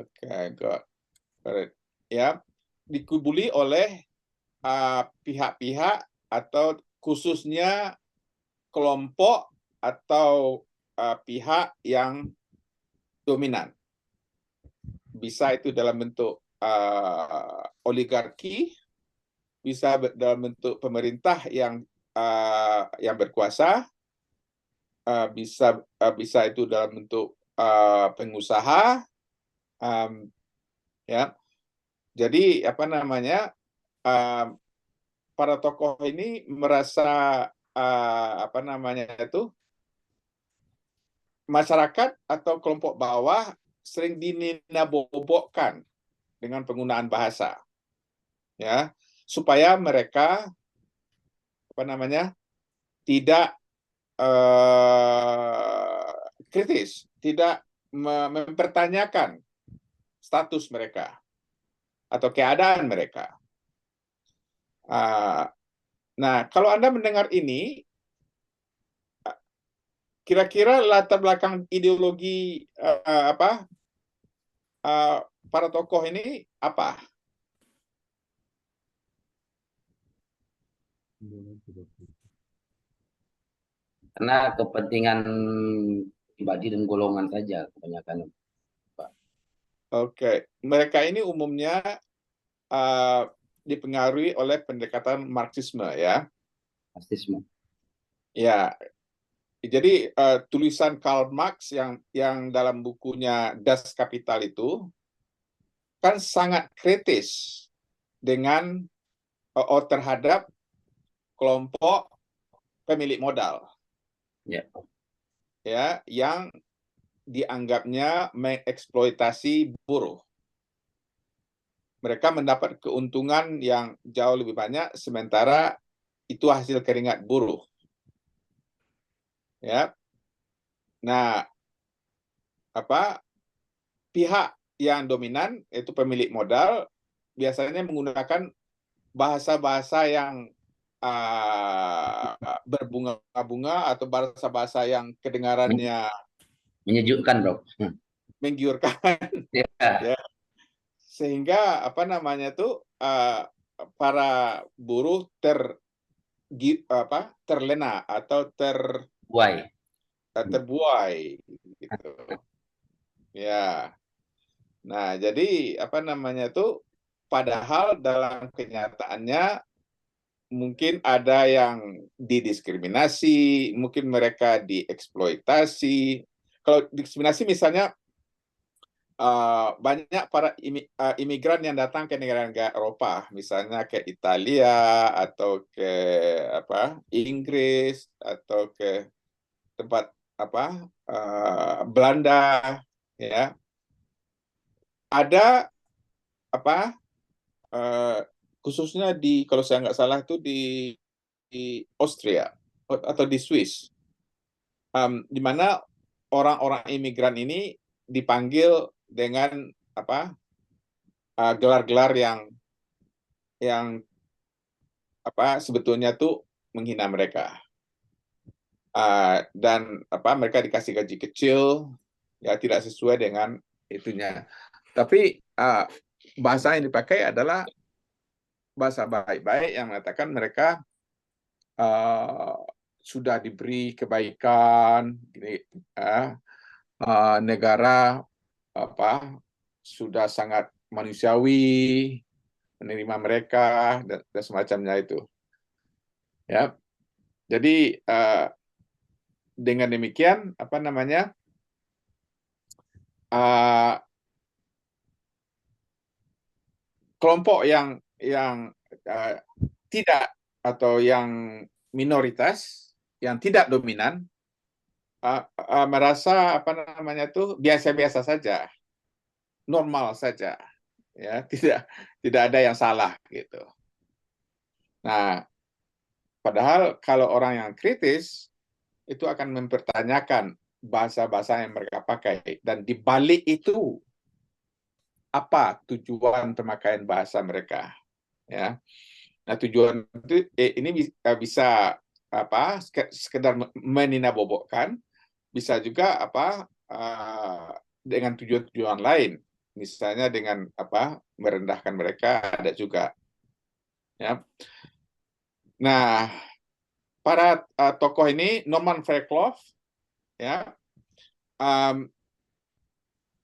Okay, got it. Ya, dikubuli oleh pihak-pihak atau khususnya kelompok atau pihak yang dominan. Bisa itu dalam bentuk oligarki, bisa dalam bentuk pemerintah yang berkuasa, bisa itu dalam bentuk pengusaha, ya. Jadi apa namanya, para tokoh ini merasa apa namanya itu, masyarakat atau kelompok bawah sering dinina-bobokkan dengan penggunaan bahasa, ya, supaya mereka apa namanya tidak kritis, tidak mempertanyakan status mereka atau keadaan mereka. Nah, kalau Anda mendengar ini, kira-kira latar belakang ideologi para tokoh ini apa? Karena kepentingan pribadi dan golongan saja kebanyakan, Pak. Oke, mereka ini umumnya dipengaruhi oleh pendekatan Marxisme, ya. Marxisme. Ya, jadi tulisan Karl Marx yang dalam bukunya Das Kapital itu kan sangat kritis dengan terhadap kelompok pemilik modal, ya, yang dianggapnya mengeksploitasi buruh. Mereka mendapat keuntungan yang jauh lebih banyak, sementara itu hasil keringat buruh. Ya, nah, pihak yang dominan itu pemilik modal biasanya menggunakan bahasa-bahasa yang berbunga-bunga atau bahasa-bahasa yang kedengarannya menyejukkan, Bro. menggiurkan, Ya. ya, sehingga apa namanya tuh para buruh terlena atau terbuai gitu. Ya. Nah, jadi apa namanya tuh, padahal dalam kenyataannya mungkin ada yang didiskriminasi, mungkin mereka dieksploitasi. Kalau diskriminasi misalnya banyak para imigran yang datang ke negara-negara Eropa, misalnya ke Italia atau ke Inggris atau ke tempat Belanda, ya. Ada khususnya kalau saya nggak salah itu di Austria atau di Swiss, di mana orang-orang imigran ini dipanggil dengan gelar-gelar yang sebetulnya tuh menghina mereka, dan mereka dikasih gaji kecil, ya, tidak sesuai dengan itunya. Tapi bahasa yang dipakai adalah bahasa baik-baik yang mengatakan mereka sudah diberi kebaikan, negara sudah sangat manusiawi menerima mereka dan semacamnya itu, ya. Jadi dengan demikian kelompok yang tidak atau yang minoritas yang tidak dominan merasa biasa-biasa saja, normal saja, ya, tidak ada yang salah gitu. Nah, padahal kalau orang yang kritis itu akan mempertanyakan bahasa-bahasa yang mereka pakai, dan di balik itu apa tujuan pemakaian bahasa mereka, ya. Nah, tujuan itu ini bisa sekedar menina-bobokkan, bisa juga dengan tujuan-tujuan lain. misalnya dengan merendahkan mereka ada juga, ya. Nah, para tokoh ini, Norman Fairclough, ya,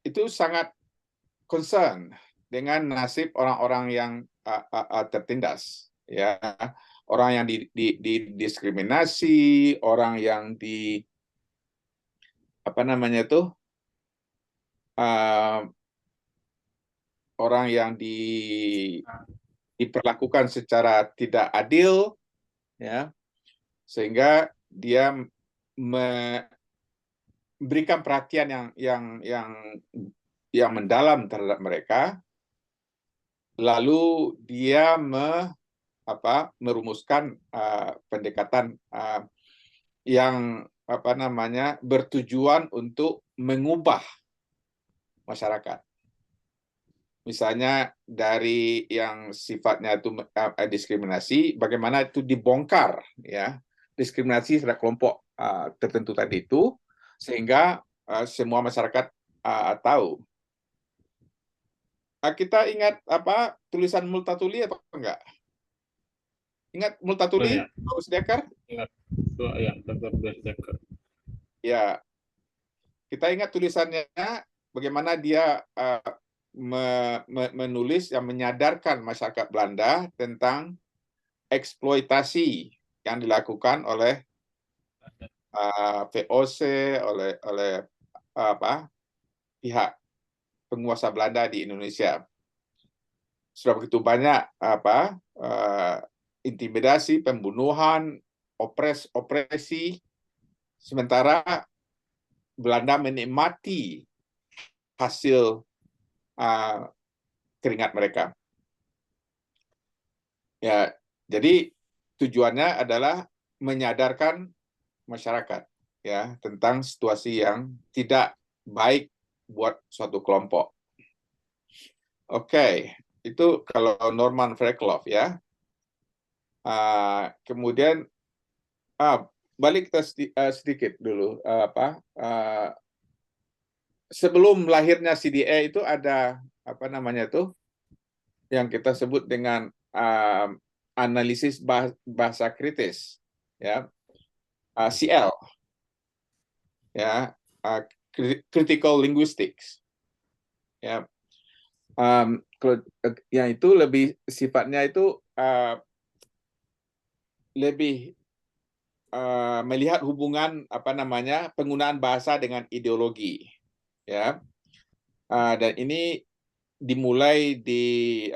itu sangat concern dengan nasib orang-orang yang tertindas, ya, orang yang didiskriminasi, orang yang orang yang diperlakukan secara tidak adil, ya, sehingga dia memberikan perhatian yang mendalam terhadap mereka, lalu dia merumuskan pendekatan yang bertujuan untuk mengubah masyarakat. Misalnya dari yang sifatnya itu diskriminasi, bagaimana itu dibongkar, ya, diskriminasi terhadap kelompok tertentu tadi itu, sehingga semua masyarakat tahu. Kita ingat tulisan Multatuli apa enggak? Ingat Multatuli, Pak Usdekar? Ingat, ya, Dr. Usdekar. Ya, kita ingat tulisannya, bagaimana dia menulis yang menyadarkan masyarakat Belanda tentang eksploitasi yang dilakukan oleh VOC, oleh pihak penguasa Belanda di Indonesia. Sudah begitu banyak intimidasi, pembunuhan, opresi, sementara Belanda menikmati hasil keringat mereka. Ya, jadi tujuannya adalah menyadarkan masyarakat, ya, tentang situasi yang tidak baik buat suatu kelompok. Oke, itu kalau Norman Fairclough, ya. Kemudian balik kita sedikit dulu, sebelum lahirnya CDA itu ada yang kita sebut dengan analisis bahasa kritis, ya, CL, ya, critical linguistics, ya. Yang itu lebih sifatnya itu lebih melihat hubungan penggunaan bahasa dengan ideologi, ya. Dan ini dimulai di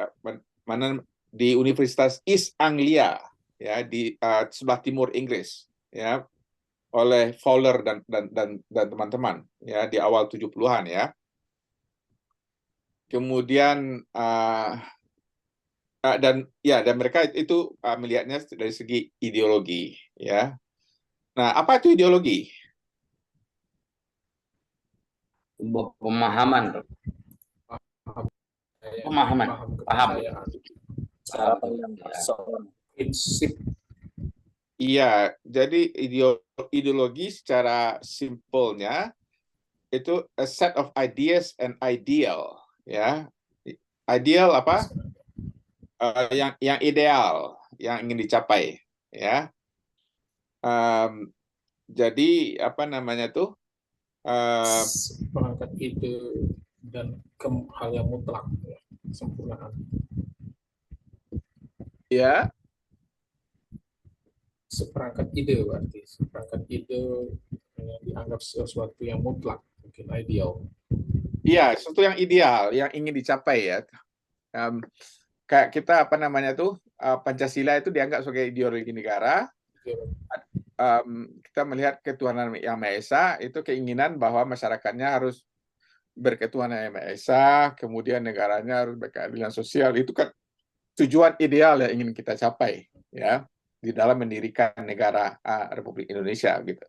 Universitas East Anglia, ya, di sebelah timur Inggris, ya, oleh Fowler dan teman-teman, ya, di awal 70-an, ya. Kemudian dan mereka itu melihatnya dari segi ideologi, ya. Nah, apa itu ideologi? Sebuah pemahaman, Dok. Pemahaman, paham. Cara prinsip. Iya, jadi ideologi secara simpelnya itu a set of ideas and ideal, ya. Ideal apa? Yang ideal, yang ingin dicapai, ya. Jadi perangkat ide dan hal yang mutlak, ya, kesempurnaan. Ya. Seperangkat ide berarti, seperangkat ide yang dianggap sesuatu yang mutlak, mungkin ideal. Iya, sesuatu yang ideal, yang ingin dicapai, ya. Kayak kita Pancasila itu dianggap sebagai ideologi negara. Kita melihat ketuhanan yang Maha Esa itu keinginan bahwa masyarakatnya harus berketuhanan yang Maha Esa, kemudian negaranya harus berkeadilan sosial. Itu kan tujuan ideal yang ingin kita capai, ya, di dalam mendirikan negara Republik Indonesia, gitu.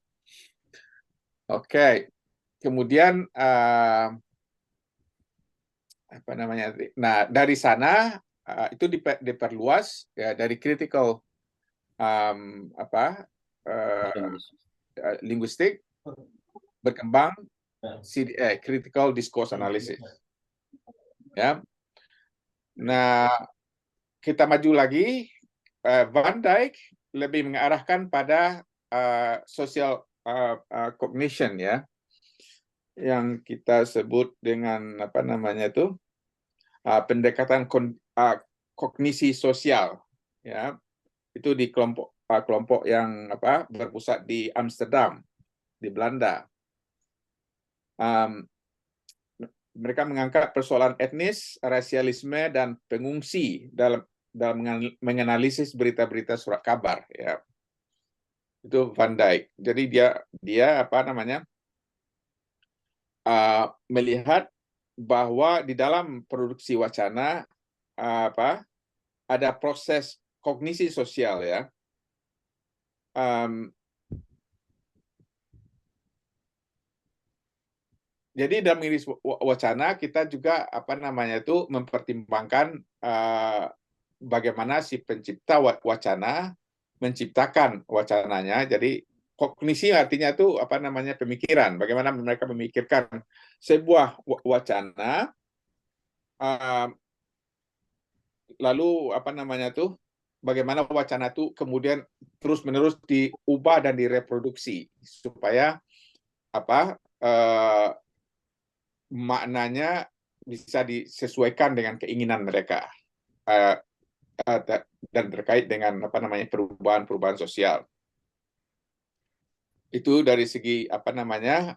Oke, kemudian nah, dari sana itu diperluas, ya, dari critical linguistik berkembang critical discourse analysis. Ya. Nah, kita maju lagi. Van Dijk lebih mengarahkan pada social cognition, ya, yang kita sebut dengan apa namanya itu pendekatan kognisi sosial, ya. Itu di kelompok yang berpusat di Amsterdam, di Belanda. Mereka mengangkat persoalan etnis, rasialisme, dan pengungsi dalam menganalisis berita-berita surat kabar, ya. Itu Van Dijk. Jadi dia apa namanya melihat bahwa di dalam produksi wacana ada proses kognisi sosial, ya. Jadi dalam mengiris wacana kita juga apa namanya itu mempertimbangkan bagaimana si pencipta wacana menciptakan wacananya. Jadi kognisi artinya itu apa namanya pemikiran. Bagaimana mereka memikirkan sebuah wacana, lalu apa namanya tuh bagaimana wacana itu kemudian terus-menerus diubah dan direproduksi supaya apa maknanya bisa disesuaikan dengan keinginan mereka dan terkait dengan apa namanya perubahan sosial. Itu dari segi apa namanya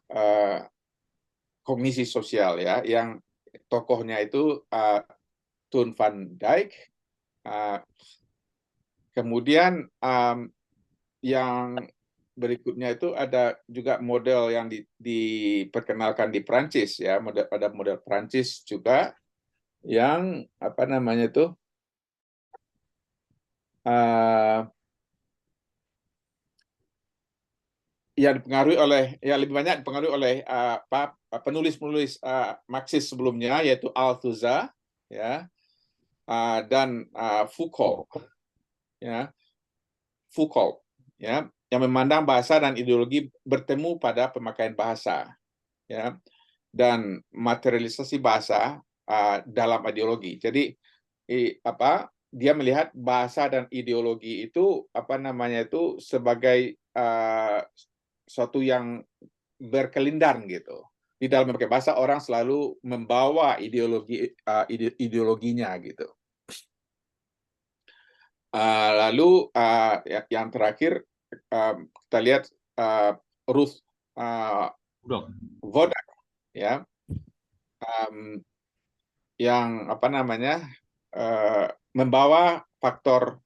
kognisi sosial, ya, yang tokohnya itu Toon Van Dijk. Kemudian yang berikutnya itu ada juga model yang diperkenalkan di Prancis, ya, ada model Prancis juga yang apa namanya itu yang dipengaruhi oleh, ya, lebih banyak dipengaruhi oleh penulis-penulis Marxis sebelumnya, yaitu Althusser, ya, dan Foucault, ya, ya, yang memandang bahasa dan ideologi bertemu pada pemakaian bahasa, ya, dan materialisasi bahasa dalam ideologi. Jadi dia melihat bahasa dan ideologi itu apa namanya itu sebagai suatu yang berkelindan gitu. Di dalam berbagai bahasa orang selalu membawa ideologinya gitu. Lalu yang terakhir kita lihat Ruth Wodak, ya, yang apa namanya membawa faktor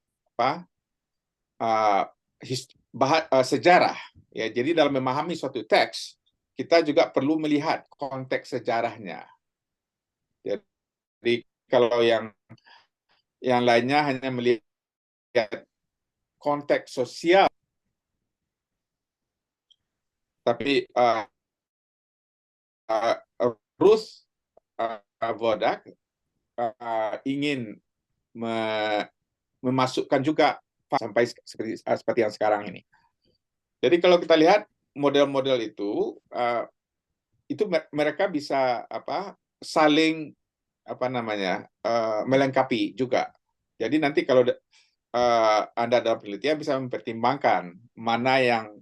sejarah, ya. Jadi dalam memahami suatu teks kita juga perlu melihat konteks sejarahnya. Jadi kalau yang lainnya hanya melihat konteks sosial, tapi Ruth Wodak ingin memasukkan juga sampai seperti yang sekarang ini. Jadi kalau kita lihat model-model itu mereka bisa saling melengkapi juga. Jadi nanti kalau Anda dalam penelitian bisa mempertimbangkan mana yang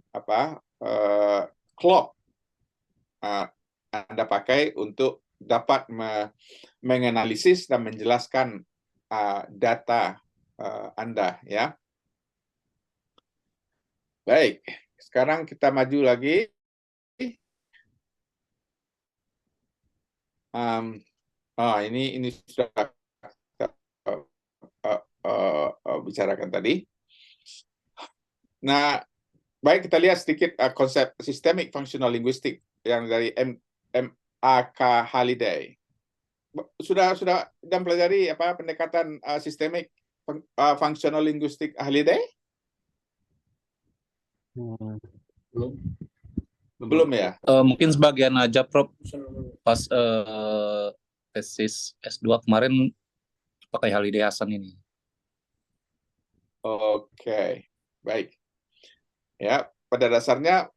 klop Anda pakai untuk dapat menganalisis dan menjelaskan data Anda, ya. Baik, sekarang kita maju lagi. Ini sudah bicarakan tadi. Nah, baik, kita lihat sedikit konsep systemic functional linguistic yang dari M.A.K. Halliday. Sudah pelajari pendekatan systemic functional linguistic Halliday? Belum ya? Mungkin sebagian aja, Prof. Pas tesis S2 kemarin pakai Halliday Hasan ini. Oke, baik. Ya, pada dasarnya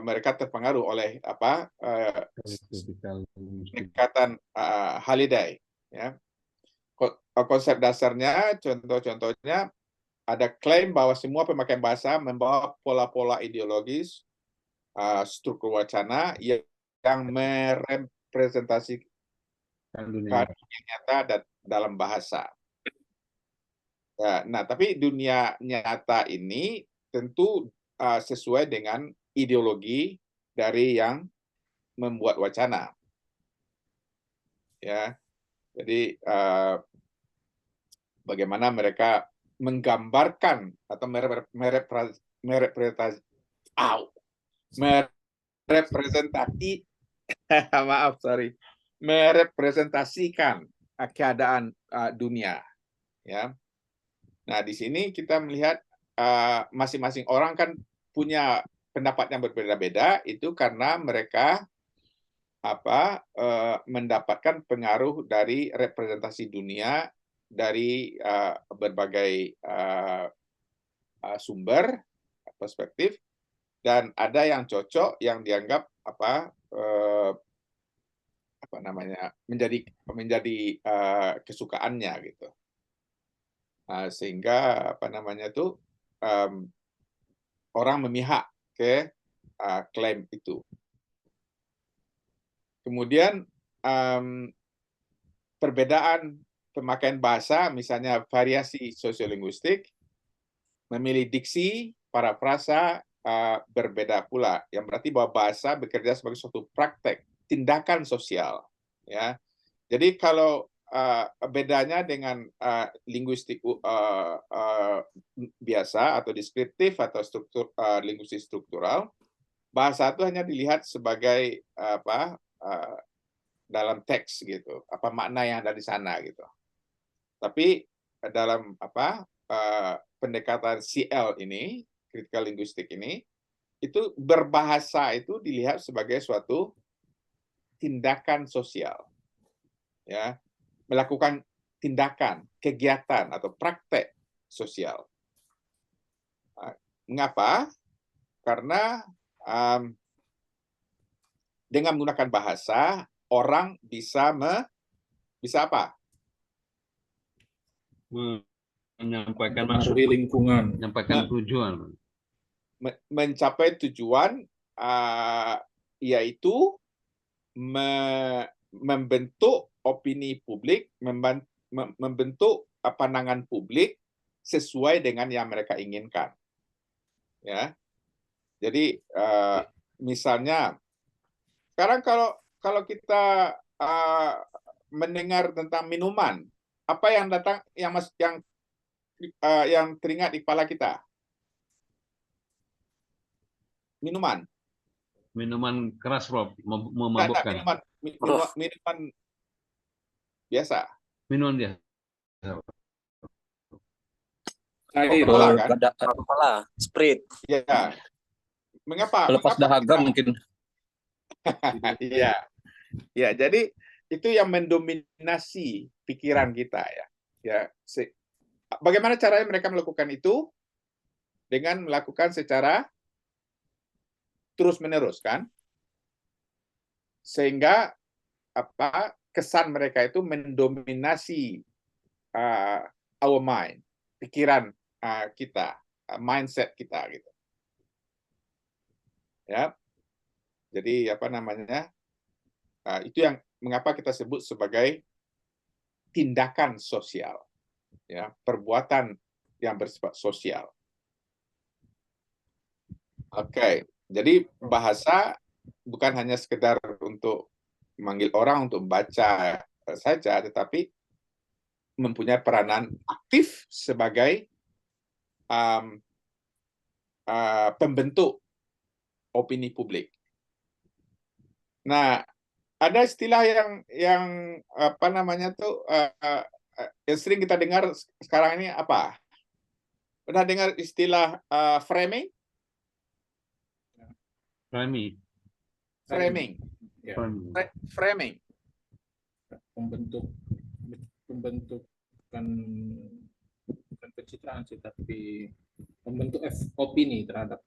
mereka terpengaruh oleh pendekatan Halliday. Ya. Konsep dasarnya, contohnya ada klaim bahwa semua pemakaian bahasa membawa pola-pola ideologis, struktur wacana yang merepresentasikan dunia nyata dan dalam bahasa. Ya, nah, tapi dunia nyata ini tentu sesuai dengan ideologi dari yang membuat wacana. Ya, jadi bagaimana mereka menggambarkan atau merepresentasikan keadaan dunia. Ya. Nah, di sini kita melihat masing-masing orang kan punya pendapat yang berbeda-beda, itu karena mereka mendapatkan pengaruh dari representasi dunia dari berbagai sumber perspektif, dan ada yang cocok yang dianggap menjadi kesukaannya gitu. Sehingga orang memihak ke klaim itu. Kemudian perbedaan pemakaian bahasa, misalnya variasi sosiolinguistik, memilih diksi, parafrasa berbeda pula, yang berarti bahwa bahasa bekerja sebagai suatu praktek tindakan sosial. Ya, jadi kalau bedanya dengan linguistik biasa atau deskriptif atau linguistik struktural, bahasa itu hanya dilihat sebagai dalam teks gitu, apa makna yang ada di sana gitu. Tapi dalam pendekatan CL ini, critical linguistic ini, itu berbahasa itu dilihat sebagai suatu tindakan sosial. Ya, melakukan tindakan, kegiatan atau praktek sosial. Mengapa? Karena dengan menggunakan bahasa, orang bisa apa? Menyampaikan Mempengaruhi lingkungan, menyampaikan tujuan. Mencapai tujuan, yaitu membentuk opini publik, membentuk pandangan publik sesuai dengan yang mereka inginkan. Ya, jadi misalnya sekarang kalau kita mendengar tentang minuman, apa yang datang yang teringat di kepala kita? Minuman. Minuman keras, Rob, memabukkan. Minuman biasa. Minuman dia. air, Coca-Cola, kan? Coca-Cola, Sprite. Ya. Mengapa? Lepas dahaga mungkin. Iya. Ya, jadi itu yang mendominasi pikiran kita ya. Ya, bagaimana caranya mereka melakukan itu? Dengan melakukan secara terus-menerus, kan? Sehingga kesan mereka itu mendominasi our mind, pikiran kita, mindset kita gitu. Ya. Jadi itu yang mengapa kita sebut sebagai tindakan sosial, ya, perbuatan yang bersifat sosial. Oke, jadi bahasa bukan hanya sekedar untuk memanggil orang untuk membaca saja, tetapi mempunyai peranan aktif sebagai pembentuk opini publik. Nah, ada istilah yang sering kita dengar sekarang ini apa? Pernah dengar istilah framing? Framing. Ya, Framing. pembentukan bukan pencitraan sih, tapi membentuk opini terhadap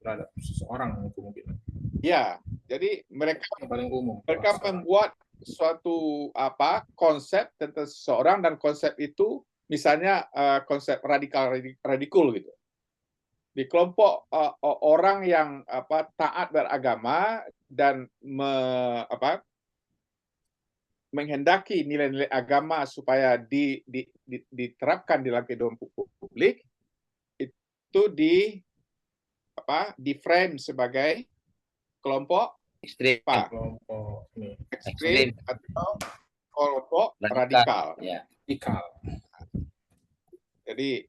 terhadap seseorang itu mungkin Ya, jadi mereka yang paling umum. membuat suatu konsep tentang seseorang, dan konsep itu misalnya konsep radikal gitu. Di kelompok orang yang taat beragama dan menghendaki nilai-nilai agama supaya diterapkan di dalam kehidupan publik, itu di frame sebagai kelompok Ekstrim. Kelompok ekstrim atau kelompok radikal. Ya. radikal. Jadi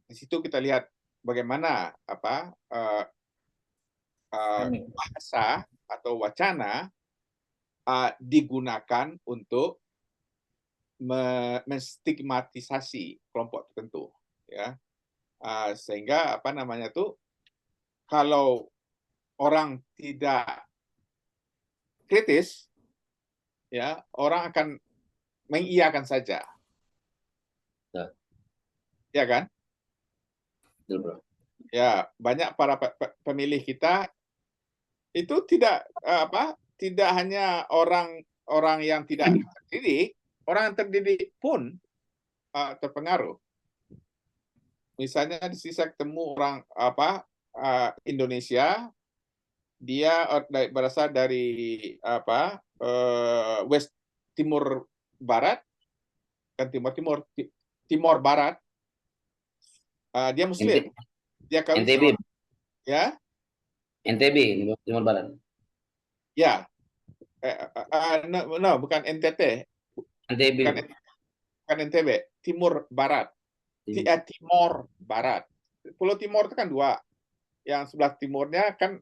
di situ kita lihat bagaimana bahasa atau wacana digunakan untuk menstigmatisasi kelompok tertentu, ya. Sehingga kalau orang tidak kritis, ya, orang akan mengiyakan saja. Ya kan? Betul, bro. Ya, banyak para pemilih kita itu tidak hanya orang yang tidak terdidik, orang yang terdidik pun terpengaruh. Misalnya di sini saya ketemu orang Indonesia, dia berasal dari West Timur Barat, kan Timur Barat. Dia Muslim. Dia kawin NTB. ya. NTB, Timur Barat. Ya. No, bukan NTT. NTB. Bukan NTB, Timur Barat. Timor Barat. Pulau Timor itu kan dua. Yang sebelah timurnya kan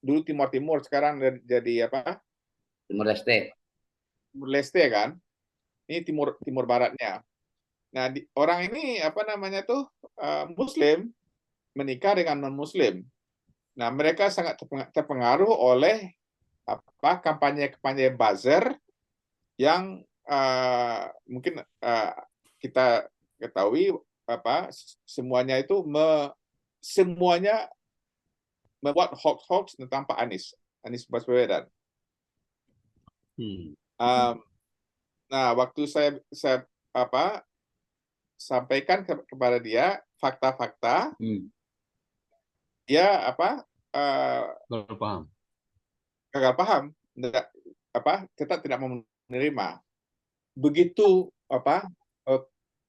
dulu Timur, sekarang jadi Timur Leste. Timur Leste kan. Ini Timur Baratnya. Nah, orang ini Muslim menikah dengan non-Muslim. Nah, mereka sangat terpengaruh oleh kampanye buzzer yang mungkin kita ketahui semuanya itu semuanya membuat hoax tentang Pak Anies Baswedan. Nah, waktu saya sampaikan kepada dia fakta-fakta, dia gagal paham, tetap tidak mau menerima. Begitu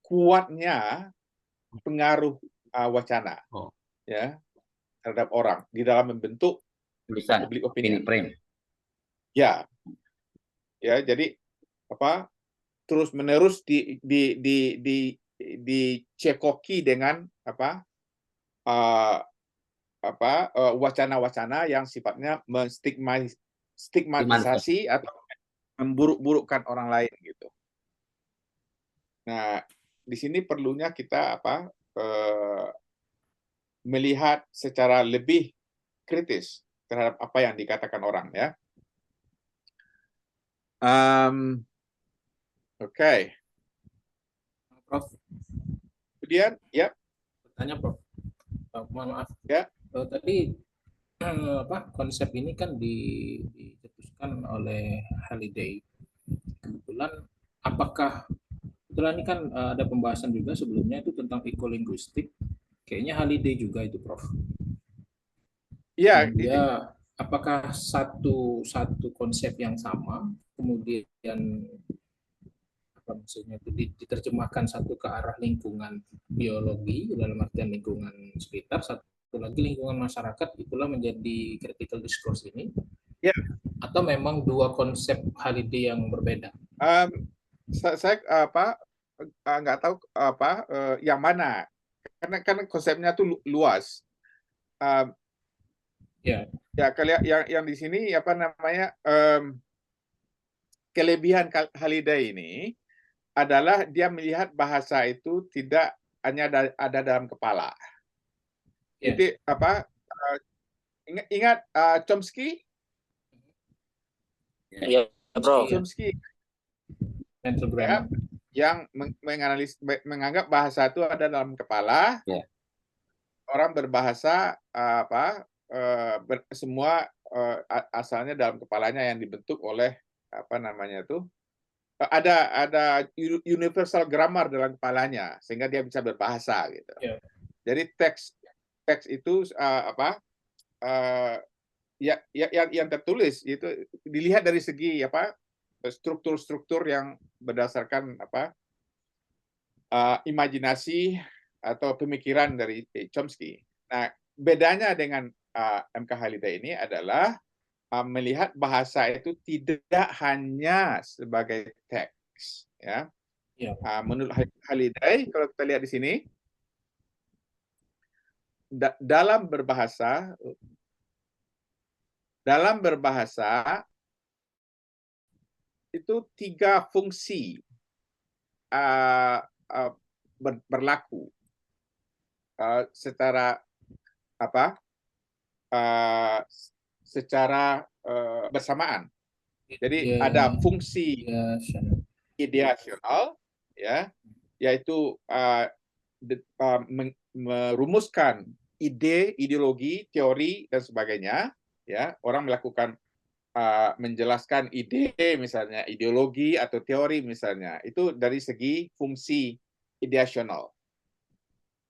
kuatnya pengaruh wacana, ya, terhadap orang di dalam membentuk public opinion. Frame. Ya, jadi terus menerus dicekoki dengan wacana-wacana yang sifatnya menstigmatisasi atau memburuk-burukkan orang lain gitu. Nah, di sini perlunya kita melihat secara lebih kritis terhadap apa yang dikatakan orang, ya. Oke. Prof. Kemudian, ya. Bertanya, Prof. Maaf. Ya. Tadi konsep ini kan dicetuskan oleh Halliday. Kebetulan ini kan ada pembahasan juga sebelumnya itu tentang ekolinguistik. Kayaknya Halliday juga itu, Prof. Iya. Dia apakah satu konsep yang sama, kemudian maksudnya itu diterjemahkan satu ke arah lingkungan biologi dalam artian lingkungan sekitar, satu lagi lingkungan masyarakat, itulah menjadi critical discourse ini, ya, atau memang dua konsep Halliday yang berbeda? Saya nggak tahu yang mana, karena konsepnya tuh luas. Ya, kalian yang di sini kelebihan Halliday ini adalah dia melihat bahasa itu tidak hanya ada dalam kepala. Jadi ingat Chomsky? Iya, Bro. Chomsky Mental grammar. Yang menganggap bahasa itu ada dalam kepala. orang berbahasa semua asalnya dalam kepalanya yang dibentuk oleh apa namanya tuh ada universal grammar dalam kepalanya sehingga dia bisa berbahasa gitu. Ya. Jadi teks itu yang tertulis itu dilihat dari segi struktur-struktur yang berdasarkan imajinasi atau pemikiran dari Chomsky. Nah, bedanya dengan MK Halliday ini adalah melihat bahasa itu tidak hanya sebagai teks, ya. Ya. Menurut Halliday, kalau kita lihat di sini, dalam berbahasa itu 3 fungsi berlaku secara bersamaan. Jadi ada fungsi ideasional, ya, yaitu merumuskan ide, ideologi, teori dan sebagainya. Ya, orang melakukan menjelaskan ide, misalnya ideologi atau teori misalnya, itu dari segi fungsi ideasional.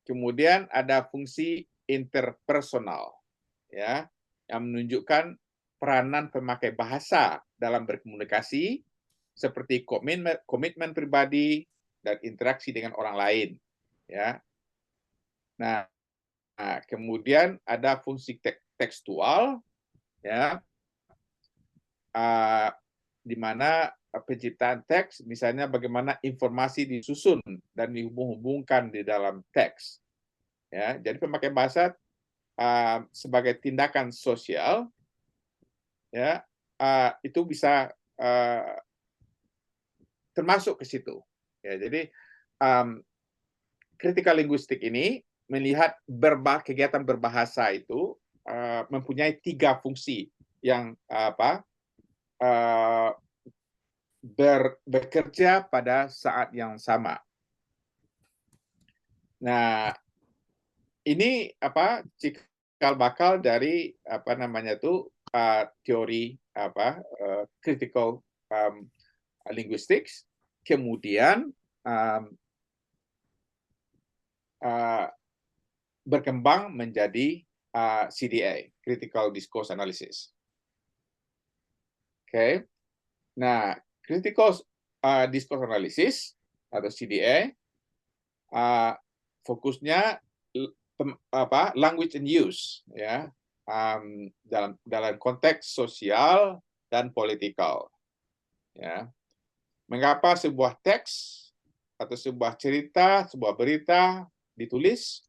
Kemudian ada fungsi interpersonal, ya, yang menunjukkan peranan pemakai bahasa dalam berkomunikasi seperti komitmen pribadi dan interaksi dengan orang lain, ya. Nah, kemudian ada fungsi tekstual, ya, di mana penciptaan teks, misalnya bagaimana informasi disusun dan dihubung-hubungkan di dalam teks. Ya, jadi pemakai bahasa sebagai tindakan sosial, ya, itu bisa termasuk ke situ. Ya, jadi critical linguistik ini melihat kegiatan berbahasa itu mempunyai 3 fungsi yang bekerja pada saat yang sama. Nah, ini cikal bakal dari teori critical linguistics, kemudian berkembang menjadi CDA, critical discourse analysis. Oke. Nah, critical discourse analysis atau CDA fokusnya language and use, ya, dalam konteks sosial dan politikal, ya. Mengapa sebuah teks atau sebuah cerita, sebuah berita ditulis,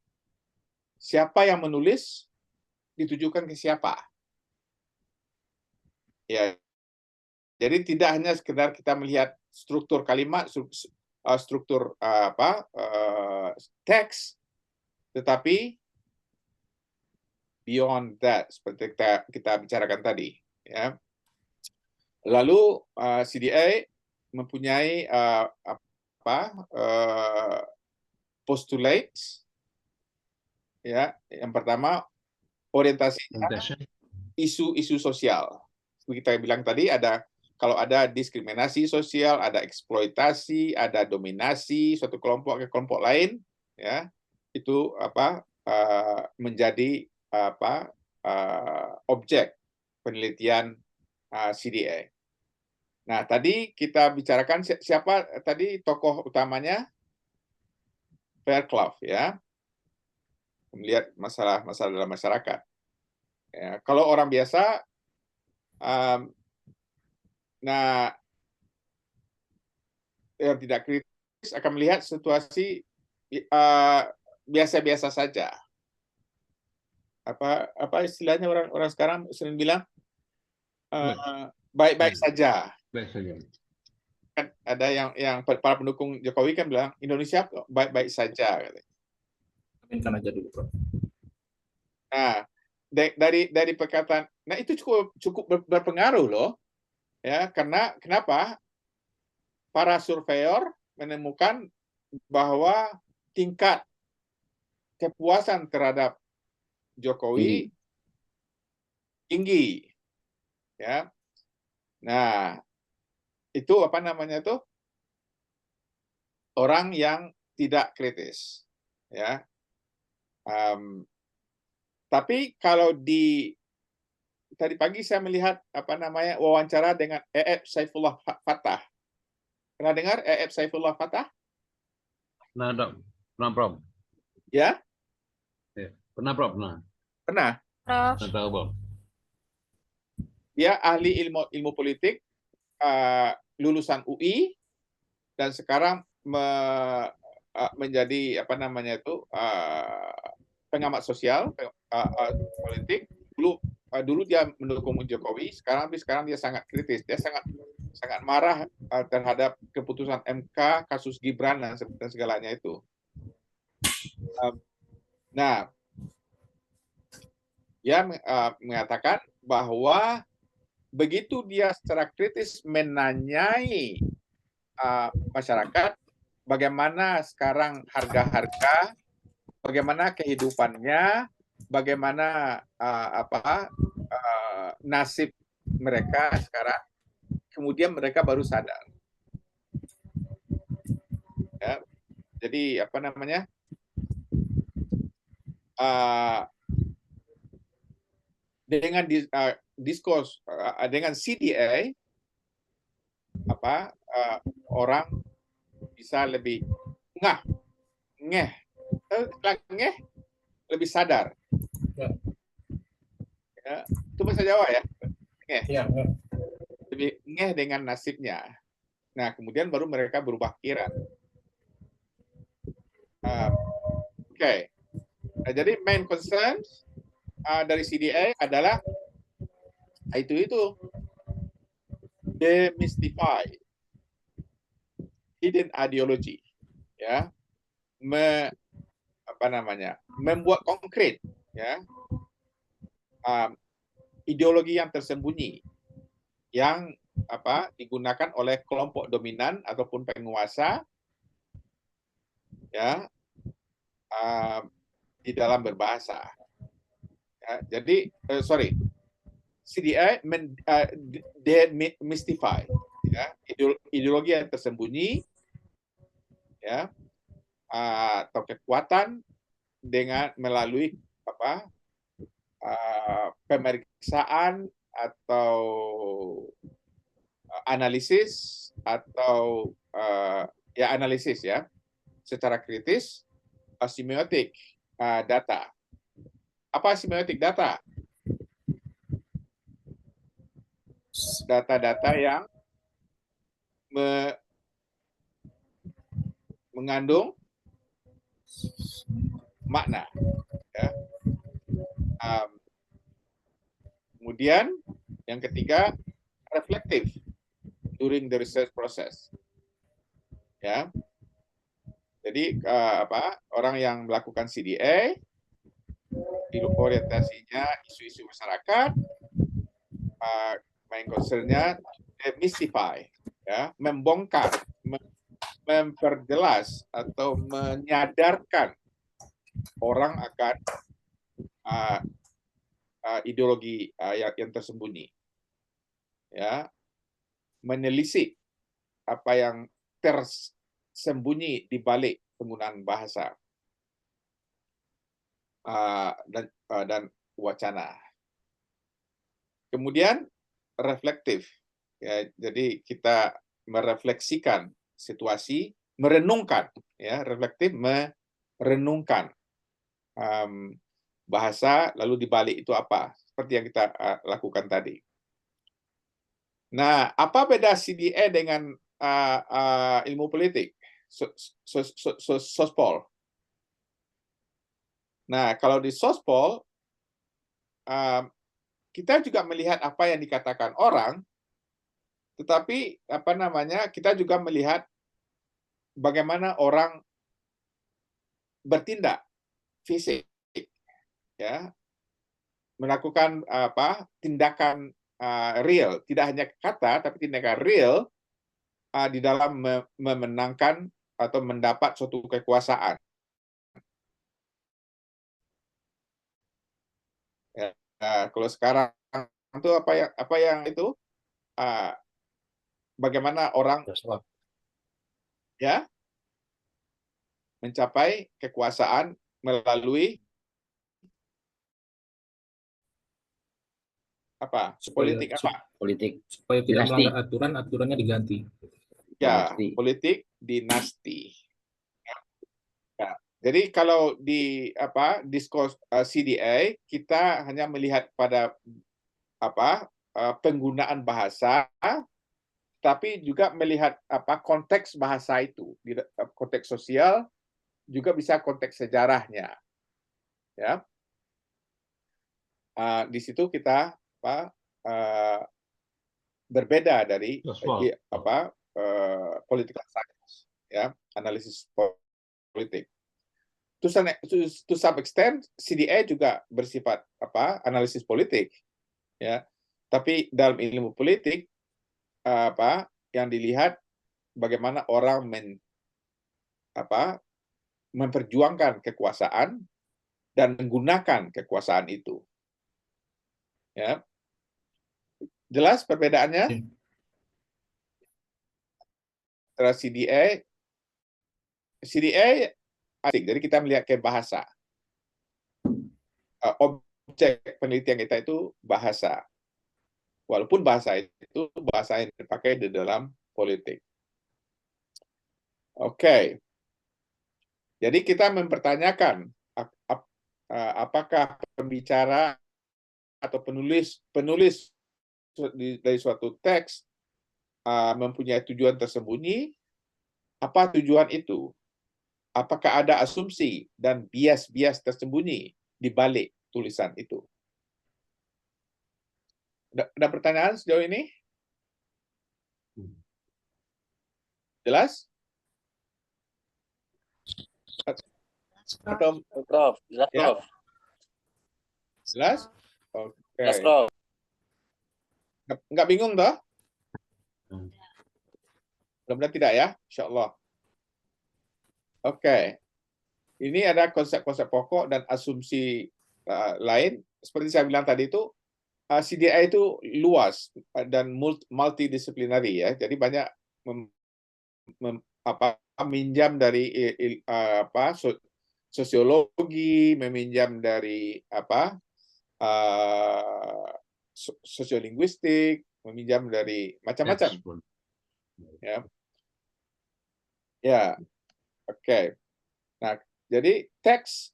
siapa yang menulis, ditujukan ke siapa, ya. Jadi tidak hanya sekedar kita melihat struktur kalimat, struktur teks, tetapi beyond that, seperti kita bicarakan tadi, ya. Lalu CDA mempunyai postulates, ya. Yang pertama orientasinya isu-isu sosial. Seperti kita bilang tadi, kalau ada diskriminasi sosial, ada eksploitasi, ada dominasi suatu kelompok ke kelompok lain, ya, itu menjadi objek penelitian CDA. Nah, tadi kita bicarakan siapa tadi tokoh utamanya? Fairclough, ya, melihat masalah dalam masyarakat. Ya, kalau orang biasa, yang tidak kritis akan melihat situasi biasa-biasa saja. Apa istilahnya orang sekarang sering bilang baik-baik saja. Baik saja. Kan ada yang para pendukung Jokowi kan bilang Indonesia baik-baik saja. Aminkan aja dulu, Prof. Nah, dari perkataan, nah itu cukup berpengaruh loh, ya, karena kenapa? Para surveyor menemukan bahwa tingkat kepuasan terhadap Jokowi tinggi, ya. Nah, itu apa namanya tuh? Orang yang tidak kritis, ya. Tapi kalau tadi pagi saya melihat apa namanya wawancara dengan Saifullah Fatah. Pernah dengar Saifullah Fatah? Nah, Dok. Pernah, Prof. Ya, Ya. Pernah, Prof. Pernah. pernah. Nggak tahu, Prof. Dia ahli ilmu politik, lulusan UI, dan sekarang menjadi apa namanya itu pengamat sosial, politik. Dulu dia mendukung Jokowi, sekarang dia sangat kritis, dia sangat marah terhadap keputusan MK kasus Gibran dan segalanya itu. Nah, dia mengatakan bahwa begitu dia secara kritis menanyai masyarakat bagaimana sekarang harga-harga, bagaimana kehidupannya, bagaimana nasib mereka sekarang, kemudian mereka baru sadar. Ya, jadi apa namanya? Dengan diskurs dengan CDA orang bisa lebih ngeh lebih sadar. Ya, itu bahasa Jawa ya, ngeh. Ya. Lebih ngeh dengan nasibnya. Nah, kemudian baru mereka berubah pikiran. Oke. Nah, jadi main concern dari CDA adalah itu demystify hidden ideology, ya, membuat konkret, ya, ideologi yang tersembunyi yang digunakan oleh kelompok dominan ataupun penguasa, ya, di dalam berbahasa. Ya, jadi CDA demystify, ya, ideologi yang tersembunyi, ya, atau kekuatan dengan melalui pemeriksaan atau analisis atau analisis ya secara kritis, semiotik data. Apa semiotik data? Data-data yang mengandung makna. Ya. Kemudian yang ketiga, reflective during the research process. Ya. Jadi orang yang melakukan CDA orientasinya isu-isu masyarakat, main concern-nya demystify, ya, membongkar, memperjelas atau menyadarkan orang akan ideologi yang tersembunyi, ya, menelisik apa yang tersembunyi di balik penggunaan bahasa dan wacana. Kemudian reflektif, ya, jadi kita merefleksikan situasi, merenungkan, ya, reflektif merenungkan bahasa, lalu di balik itu apa, seperti yang kita lakukan tadi. Nah, apa beda CDA dengan ilmu politik, sospol? Nah, kalau di sospol, kita juga melihat apa yang dikatakan orang, tetapi kita juga melihat bagaimana orang bertindak fisik, ya, melakukan tindakan real, tidak hanya kata tapi tindakan real di dalam memenangkan atau mendapat suatu kekuasaan. kalau sekarang itu apa yang itu bagaimana orang ya mencapai kekuasaan melalui politik Politik supaya tidak dinasti. melanggar aturan, aturannya diganti. ya Dinasti. politik dinasti. Ya. Jadi kalau di diskurs CDA kita hanya melihat pada penggunaan bahasa, tapi juga melihat konteks bahasa itu, di konteks sosial juga bisa konteks sejarahnya. Ya, di situ kita berbeda dari political science, ya, analisis politik. To some extent, CDA juga bersifat analisis politik, ya. Tapi dalam ilmu politik yang dilihat bagaimana orang memperjuangkan kekuasaan dan menggunakan kekuasaan itu. Ya. Jelas perbedaannya? Antara CDA asik, jadi kita melihat ke bahasa. Objek penelitian kita itu bahasa. Walaupun bahasa itu bahasa yang dipakai di dalam politik. Oke. Jadi kita mempertanyakan apakah pembicara atau penulis dari suatu teks mempunyai tujuan tersembunyi. Apa tujuan itu? Apakah ada asumsi dan bias-bias tersembunyi di balik tulisan itu? Ada pertanyaan sejauh ini? Jelas? Atau Prof, jelas ya? Prof. Jelas? Oke. Jelas Prof. Nggak bingung toh? Mudah-mudahan tidak ya, insya Allah. Oke. Ini ada konsep-konsep pokok dan asumsi lain. Seperti saya bilang tadi itu, CDA itu luas dan multidisciplinary ya. Jadi banyak meminjam dari sosiologi, meminjam dari sosiolinguistik, meminjam dari macam-macam. Ya. Ya. Oke. Nah, jadi teks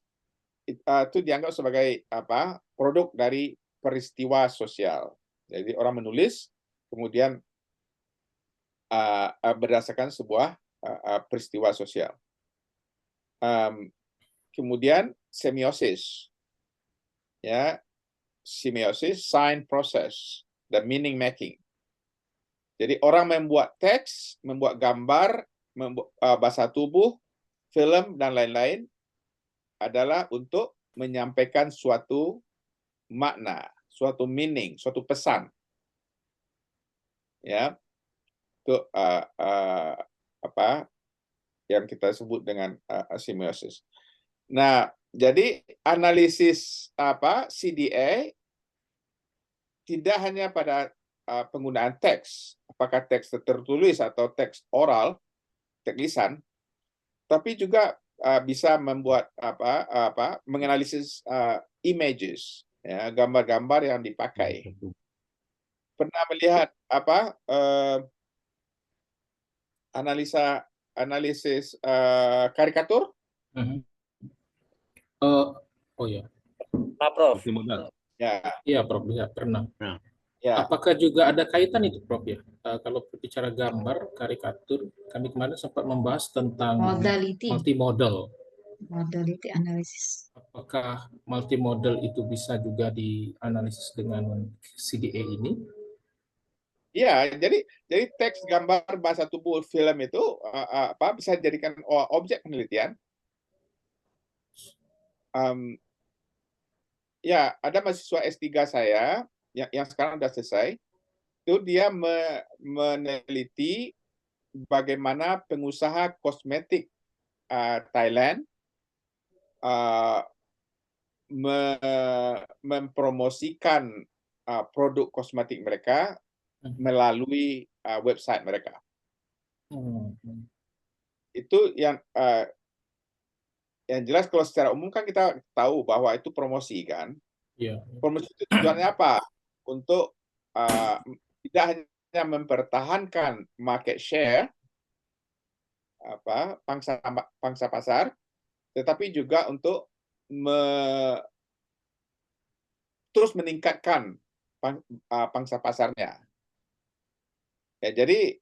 itu dianggap sebagai produk dari peristiwa sosial. Jadi orang menulis kemudian berdasarkan sebuah peristiwa sosial. Kemudian semiosis, ya, semiosis, sign process, dan meaning making. Jadi orang membuat teks, membuat gambar, bahasa tubuh, film dan lain-lain adalah untuk menyampaikan suatu makna, suatu meaning, suatu pesan. Ya, itu yang kita sebut dengan semiosis. Nah, jadi analisis CDA tidak hanya pada penggunaan teks, apakah teks tertulis atau teks oral, teks lisan, tapi juga bisa membuat menganalisis images, ya, gambar-gambar yang dipakai. Pernah melihat analisis karikatur? Oh ya. Nah, Prof. Ya. Iya, Prof. Ya, pernah. Ya. Apakah juga ada kaitan itu, Prof, ya? Kalau berbicara gambar, karikatur, kami kemarin sempat membahas tentang multimodal. Modality analisis. Apakah multimodal itu bisa juga dianalisis dengan CDA ini? Ya, jadi teks, gambar, bahasa tubuh, film itu bisa dijadikan objek penelitian. Ya, ada mahasiswa S3 saya yang sekarang sudah selesai, itu dia meneliti bagaimana pengusaha kosmetik Thailand mempromosikan produk kosmetik mereka melalui website mereka. Itu yang jelas kalau secara umum kan kita tahu bahwa itu promosi kan. Iya. Promosi itu tujuannya apa? Untuk tidak hanya mempertahankan market share pangsa pasar, tetapi juga untuk terus meningkatkan pangsa pasarnya. Ya, jadi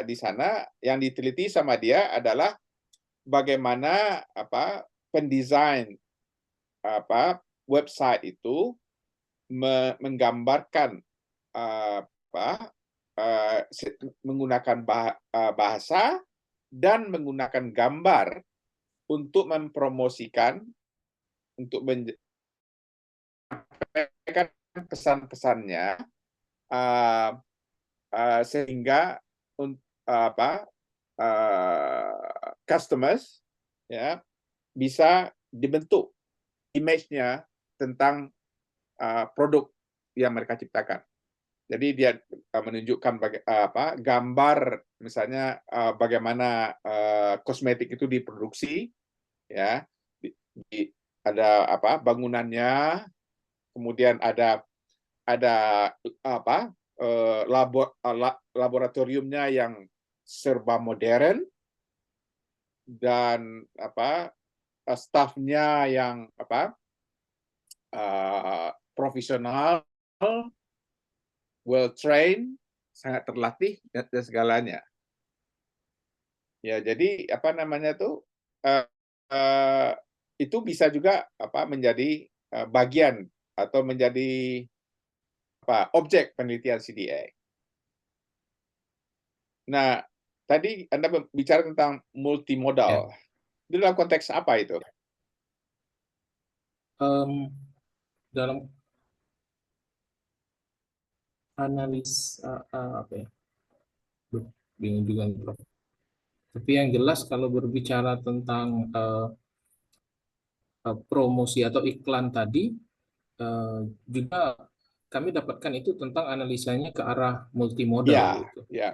di sana yang diteliti sama dia adalah bagaimana pendesain website itu menggambarkan menggunakan bahasa dan menggunakan gambar untuk mempromosikan, untuk menyampaikan pesan-pesannya sehingga customers ya bisa dibentuk image-nya tentang produk yang mereka ciptakan. Jadi dia menunjukkan gambar misalnya bagaimana kosmetik itu diproduksi, ya, ada bangunannya, kemudian ada laboratoriumnya yang serba modern dan stafnya yang profesional, well trained, sangat terlatih dan segalanya. Ya, jadi itu bisa juga menjadi bagian atau menjadi objek penelitian CDA. Nah, tadi Anda bicara tentang multimodal. Itu dalam konteks apa itu? Dalam analis bingung juga nih, Prof. Tapi yang jelas kalau berbicara tentang promosi atau iklan tadi, juga kami dapatkan itu tentang analisanya ke arah multimodal gitu. Ya.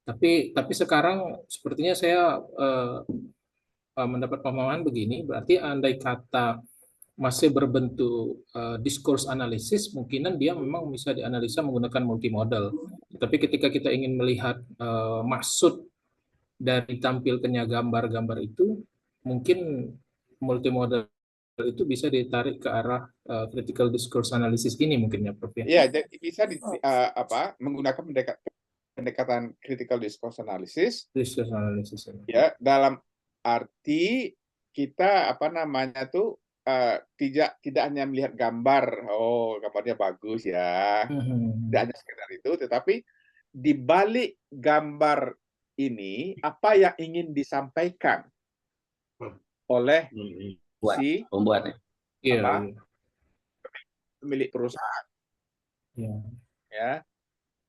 Tapi sekarang sepertinya saya mendapat pemahaman begini, berarti andai kata masih berbentuk discourse analysis, mungkinan dia memang bisa dianalisa menggunakan multimodal. Tapi ketika kita ingin melihat maksud dari tampilkannya gambar-gambar itu, mungkin multimodal itu bisa ditarik ke arah critical discourse analysis ini mungkin ya, Prof. Ya, jadi bisa menggunakan pendekatan critical discourse analysis. Discourse analysis. Ya, dalam arti kita tidak hanya melihat gambar, gambarnya bagus ya, tidak hanya sekedar itu, tetapi di balik gambar ini apa yang ingin disampaikan oleh si pembuatnya, pemilik perusahaan, ya,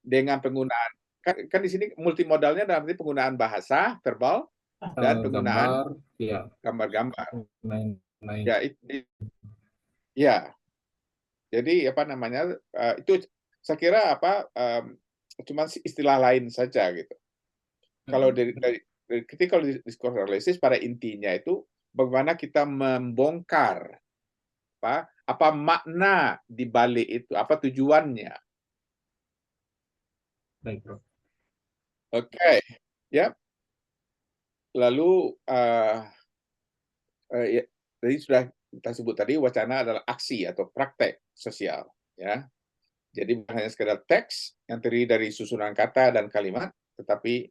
dengan penggunaan kan di sini multimodalnya dalam arti penggunaan bahasa verbal dan penggunaan gambar-gambar. Ya, jadi itu saya kira cuma istilah lain saja gitu. Kalau dari critical discourse analysis pada intinya itu bagaimana kita membongkar apa makna di balik itu, apa tujuannya. Baik, Prof. Oke, ya. Lalu tadi sudah kita sebut tadi, wacana adalah aksi atau praktek sosial, ya. Jadi bukan hanya sekedar teks yang terdiri dari susunan kata dan kalimat, tetapi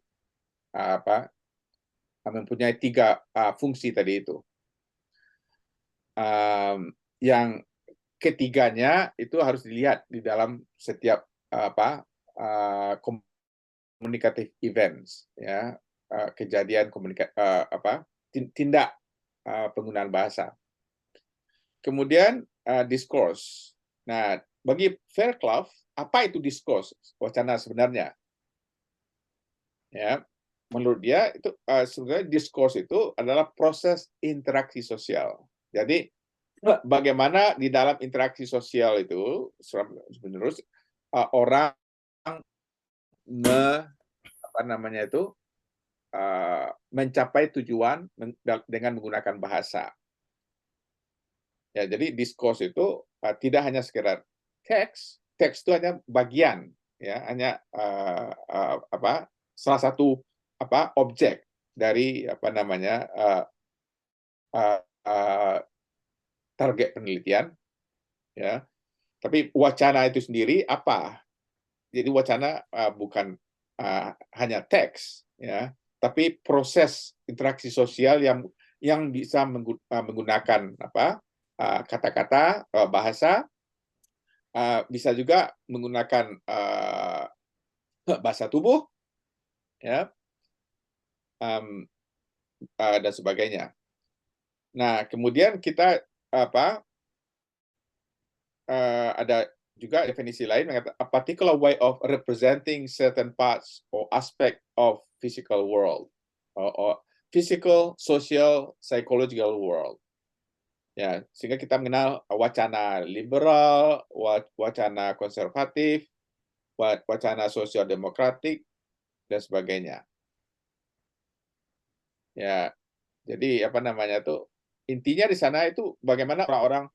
mempunyai 3 fungsi tadi itu. Yang ketiganya itu harus dilihat di dalam setiap communicative events, ya, kejadian tindak penggunaan bahasa. Kemudian discourse. Nah, bagi Fairclough, apa itu discourse? Wacana sebenarnya. Ya, menurut dia itu sebenarnya discourse itu adalah proses interaksi sosial. Jadi bagaimana di dalam interaksi sosial itu menerus orang mencapai tujuan dengan menggunakan bahasa. Ya, jadi diskurs itu tidak hanya sekedar teks itu hanya bagian, ya, hanya salah satu objek dari target penelitian, ya. Tapi wacana itu sendiri apa? Jadi wacana bukan hanya teks, ya, tapi proses interaksi sosial yang bisa menggunakan kata-kata, bahasa, bisa juga menggunakan bahasa tubuh, ya, dan sebagainya. Nah, kemudian kita ada juga definisi lain mengatakan a particular way of representing certain parts or aspect of physical world or physical, social, psychological world. Ya, sehingga kita mengenal wacana liberal, wacana konservatif, wacana sosial demokratik, dan sebagainya. Ya, jadi intinya di sana itu bagaimana orang-orang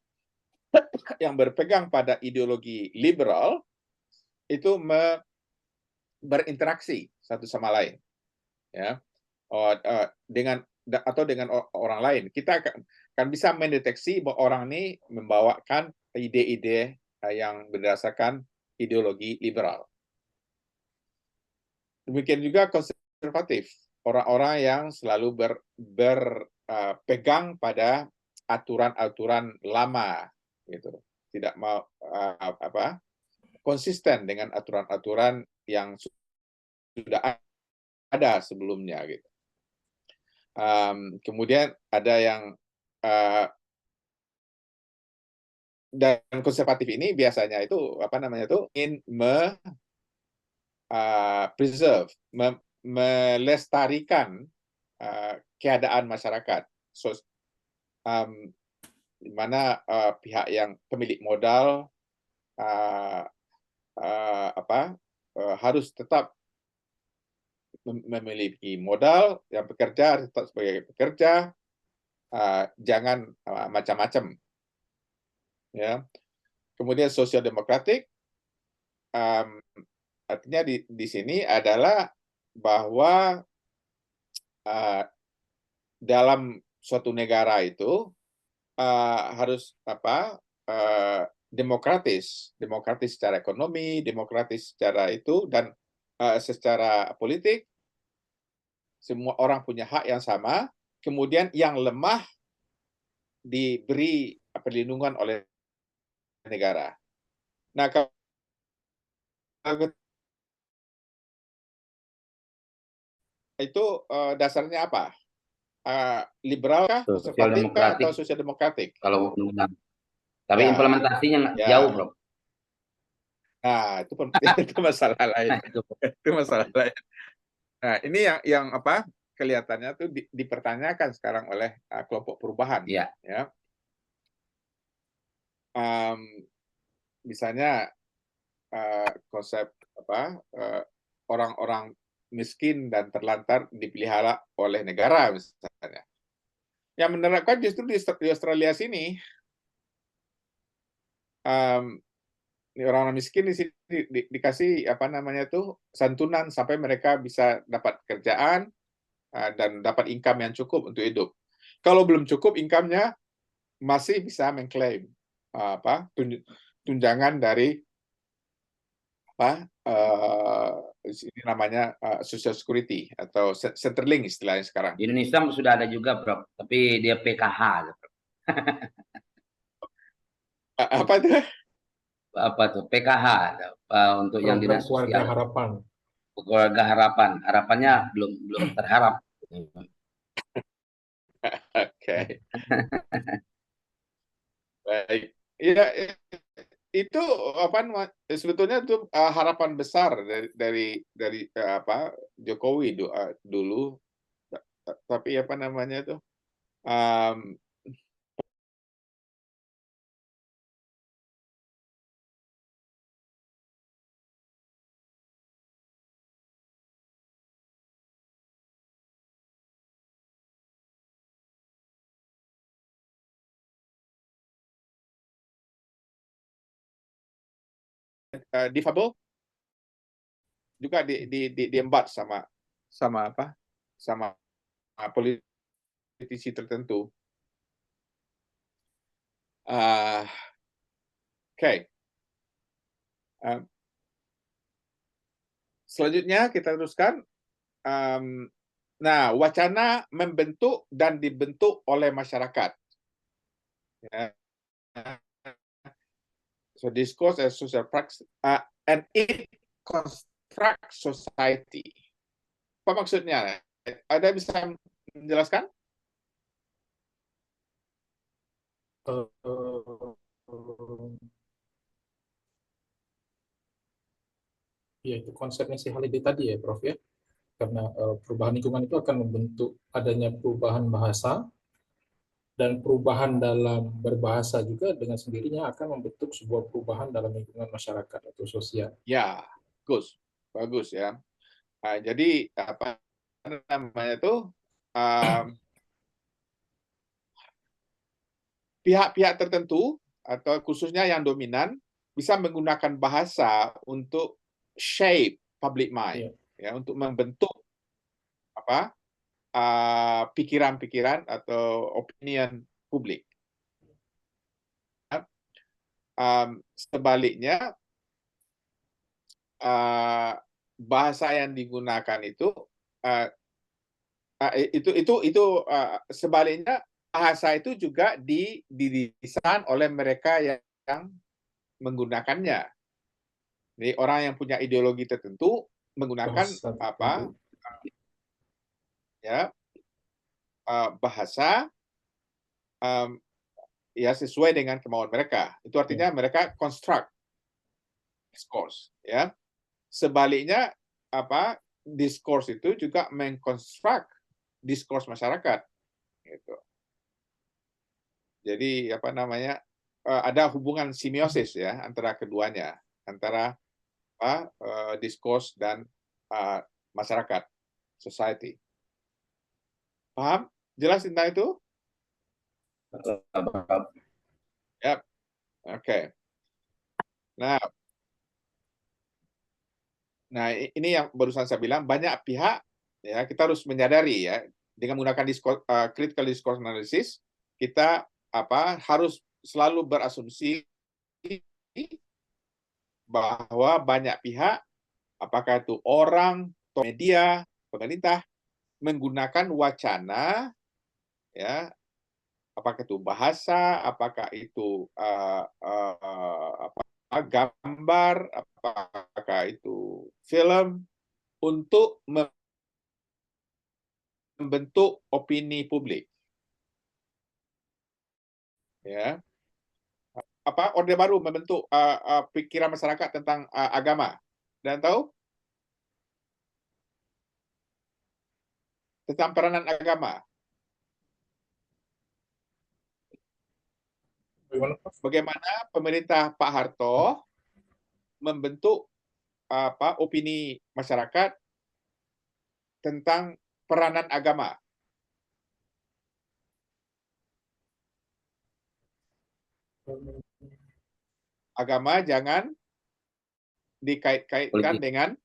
yang berpegang pada ideologi liberal itu berinteraksi satu sama lain, ya, dengan orang lain. Kita akan bisa mendeteksi bahwa orang ini membawakan ide-ide yang berdasarkan ideologi liberal. Demikian juga konservatif, orang-orang yang selalu berpegang pada aturan-aturan lama, gitu, tidak mau konsisten dengan aturan-aturan yang sudah ada sebelumnya, gitu. Kemudian ada yang dan konservatif ini biasanya itu ingin preserve, melestarikan keadaan masyarakat, di mana pihak yang pemilik modal harus tetap memiliki modal, yang bekerja tetap sebagai pekerja, jangan macam-macam, ya. Kemudian sosial demokratik, artinya di sini adalah bahwa dalam suatu negara itu harus demokratis secara ekonomi, demokratis secara itu, dan secara politik. Semua orang punya hak yang sama, kemudian yang lemah diberi perlindungan oleh negara. Nah, itu dasarnya apa? Liberal kah, konservatif kah, atau sosial demokratik? Kalau undang-undang. Tapi Ya. implementasinya Ya. jauh, Bro. Nah, itu masalah lain. Itu masalah lain. Nah, ini yang kelihatannya tuh dipertanyakan sekarang oleh kelompok perubahan. Iya. Ya. Misalnya konsep orang-orang miskin dan terlantar dipelihara oleh negara misalnya. Yang menerapkan justru di Australia sini, orang-orang miskin di sini dikasih santunan sampai mereka bisa dapat kerjaan dan dapat income yang cukup untuk hidup. Kalau belum cukup income-nya, masih bisa mengklaim tunjangan dari ini namanya Social Security atau Centrelink istilahnya sekarang. Di Indonesia sudah ada juga, Bro. Tapi dia PKH. Bro. Apa itu? Apa tuh? PKH untuk yang dinas sosial. Keluarga harapan. Keluarga harapan. Harapannya belum terharap. Oke. Baik. Ya, itu sebetulnya itu harapan besar dari Jokowi dulu, tapi difabel juga diembat sama apa? Sama politisi tertentu. Oke. Selanjutnya kita teruskan. Nah, wacana membentuk dan dibentuk oleh masyarakat. Ya. So discourse as social practice and it constructs society. Apa maksudnya? Ada bisa menjelaskan? Ya, itu konsepnya si Halide tadi ya, Prof ya. Karena perubahan lingkungan itu akan membentuk adanya perubahan bahasa, dan perubahan dalam berbahasa juga dengan sendirinya akan membentuk sebuah perubahan dalam lingkungan masyarakat atau sosial. Ya, bagus ya. Jadi apa namanya itu pihak-pihak tertentu atau khususnya yang dominan bisa menggunakan bahasa untuk shape public mind, ya, untuk membentuk apa pikiran-pikiran atau opinion publik. Sebaliknya bahasa yang digunakan itu sebaliknya bahasa itu juga didesain oleh mereka yang menggunakannya. Jadi orang yang punya ideologi tertentu menggunakan bahasa ya sesuai dengan kemauan mereka. Itu artinya mereka construct discourse, ya. Sebaliknya discourse itu juga mengkonstruk discourse masyarakat, gitu. Jadi ada hubungan simiosis ya antara keduanya, antara discourse dan masyarakat, society. Paham? Jelas tentang itu? Ya, oke. Nah, ini yang barusan saya bilang, banyak pihak ya kita harus menyadari ya, dengan menggunakan critical discourse analysis, kita harus selalu berasumsi bahwa banyak pihak, apakah itu orang, media, pemerintah, menggunakan wacana, ya, apakah itu bahasa, apakah itu gambar, apakah itu film, untuk membentuk opini publik. Ya, Orde Baru membentuk pikiran masyarakat tentang agama, dan tahu tentang peranan agama. Bagaimana pemerintah Pak Harto membentuk opini masyarakat tentang peranan agama. Agama jangan dikait-kaitkan dengan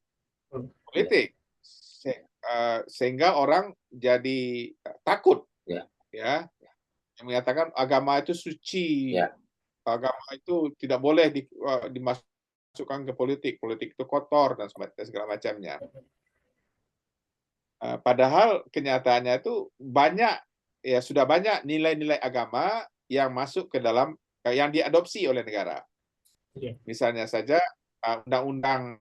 politik, sehingga orang jadi takut, ya, yang menyatakan agama itu suci, agama itu tidak boleh dimasukkan ke politik itu kotor dan segala macamnya. Padahal kenyataannya itu sudah banyak nilai-nilai agama yang masuk ke dalam yang diadopsi oleh negara. Misalnya saja undang-undang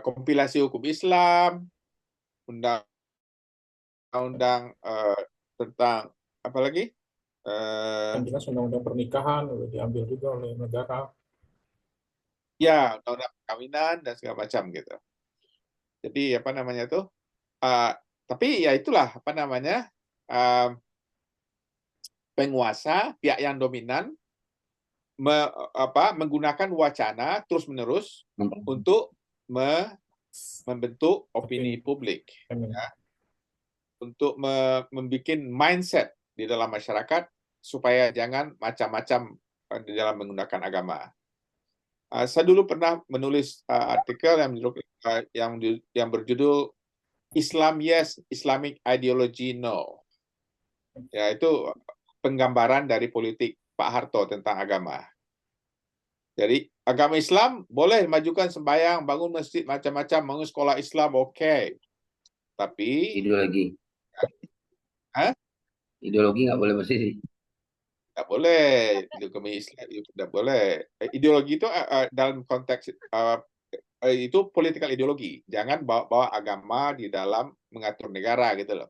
kompilasi hukum Islam, undang-undang tentang apa lagi? Undang-undang pernikahan diambil juga oleh negara. Ya, undang-undang perkawinan dan segala macam gitu. Jadi tapi ya itulah penguasa, pihak yang dominan menggunakan wacana terus-menerus untuk membentuk opini publik, ya, untuk membuat mindset di dalam masyarakat supaya jangan macam-macam di dalam menggunakan agama. Saya dulu pernah menulis artikel yang berjudul Islam Yes, Islamic Ideology No. Ya, itu penggambaran dari politik Pak Harto tentang agama. Jadi agama Islam boleh majukan sembahyang, bangun masjid macam-macam, bangun sekolah Islam, oke. Tapi Ideologi. Hah? Ideologi nggak boleh bersisi. nggak boleh, ideologi Islam itu tidak boleh. Ideologi itu dalam konteks itu political ideologi. Jangan bawa agama di dalam mengatur negara gitu loh.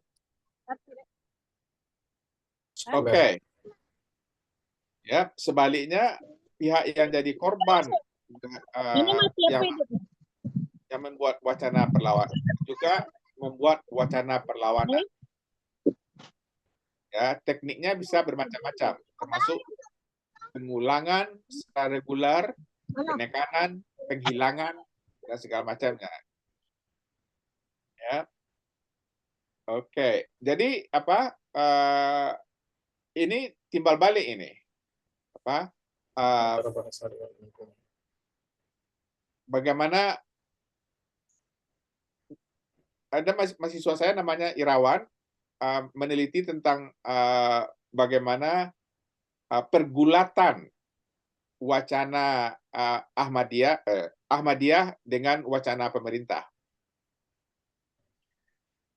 Oke. Ya, sebaliknya pihak yang jadi korban yang membuat wacana perlawanan juga membuat wacana perlawanan. Ya, tekniknya bisa bermacam-macam, termasuk pengulangan secara regular, penekanan, penghilangan, dan segala macamnya. Ya, oke. Jadi apa? Ini timbal balik ini. Apa? Bagaimana ada mahasiswa saya namanya Irawan meneliti tentang bagaimana pergulatan wacana Ahmadiyah dengan wacana pemerintah.